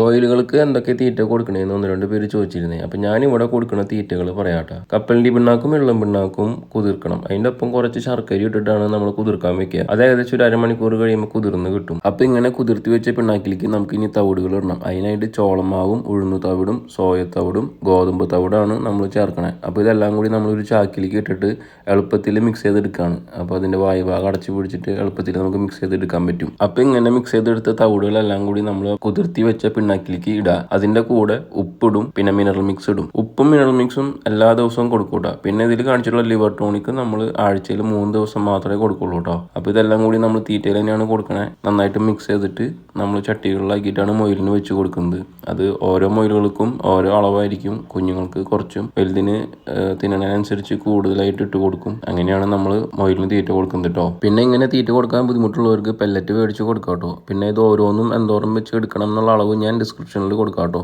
മൊയിലുകൾക്ക് എന്തൊക്കെ തീറ്റ കൊടുക്കണേന്ന് 1-2 പേര് ചോദിച്ചിരുന്നേ. അപ്പം ഞാനിവിടെ കൊടുക്കുന്ന തീറ്റകൾ പറയാട്ടോ. കപ്പലണ്ടി പിണ്ണാക്കും വെള്ളം പിണ്ണാക്കും കുതിർക്കണം. അതിൻ്റെ ഒപ്പം കുറച്ച് ശർക്കര ഇട്ടിട്ടാണ് നമ്മൾ കുതിർക്കാൻ വെക്കുക. അത് ഏകദേശം ഒരു അരമണിക്കൂർ കഴിയുമ്പോൾ കുതിർന്ന് കിട്ടും. അപ്പം ഇങ്ങനെ കുതിർത്തി വെച്ച പിണ്ണാക്കിലേക്ക് നമുക്ക് ഇനി തവിടുകൾ ഇടണം. അതിനായിട്ട് ചോളമാവും, ഉഴുന്നു തവിടും, സോയത്തവിടും, ഗോതമ്പ് തവിടാണ് നമ്മൾ ചേർക്കണേ. അപ്പോൾ ഇതെല്ലാം കൂടി നമ്മളൊരു ചാക്കിലേക്ക് ഇട്ടിട്ട് എളുപ്പത്തിൽ മിക്സ് ചെയ്തെടുക്കുകയാണ്. അപ്പോൾ അതിൻ്റെ വായുഭാഗം അടച്ചു പിടിച്ചിട്ട് എളുപ്പത്തിൽ നമുക്ക് മിക്സ് ചെയ്തെടുക്കാൻ പറ്റും. അപ്പം ഇങ്ങനെ മിക്സ് ചെയ്തെടുത്ത തവിടുകളെല്ലാം കൂടി നമ്മൾ കുതിർത്തി വെച്ച പിണ്ണാക്കിലേക്ക് ഇടുക. അതിന്റെ കൂടെ ഉപ്പിടും, പിന്നെ മിനറൽ മിക്സ് ഇടും. ഉപ്പും മിനറൽ മിക്സും എല്ലാ ദിവസവും കൊടുക്കൂട്ടോ. പിന്നെ ഇതിൽ കാണിച്ചിട്ടുള്ള ലിവർ ടോണിക് നമ്മൾ ആഴ്ചയിൽ 3 ദിവസം മാത്രമേ കൊടുക്കുള്ളൂ കേട്ടോ. അപ്പോൾ ഇതെല്ലാം കൂടി നമ്മൾ തീറ്റയിൽ തന്നെയാണ് കൊടുക്കണേ. നന്നായിട്ട് മിക്സ് ചെയ്തിട്ട് നമ്മൾ ചട്ടികളിലാക്കിയിട്ടാണ് മൊയിലിന് വെച്ച് കൊടുക്കുന്നത്. അത് ഓരോ മൊയിലുകൾക്കും ഓരോ അളവായിരിക്കും. കുഞ്ഞുങ്ങൾക്ക് കുറച്ചും വലുതിന് തിന്നണതിനനുസരിച്ച് കൂടുതലായിട്ട് ഇട്ട് കൊടുക്കും. അങ്ങനെയാണ് നമ്മൾ മൊയിലിന് തീറ്റ കൊടുക്കുന്നത് കേട്ടോ. പിന്നെ ഇങ്ങനെ തീറ്റ കൊടുക്കാൻ ബുദ്ധിമുട്ടുള്ളവർക്ക് പെല്ലറ്റ് മേടിച്ച് കൊടുക്കാം കേട്ടോ. പിന്നെ ഇത് ഓരോന്നും എന്തോരം വെച്ച് എടുക്കണം എന്നുള്ള അളവ് ഞാൻ ഡിസ്ക്രിപ്ഷനിൽ കൊടുക്കാം കേട്ടോ.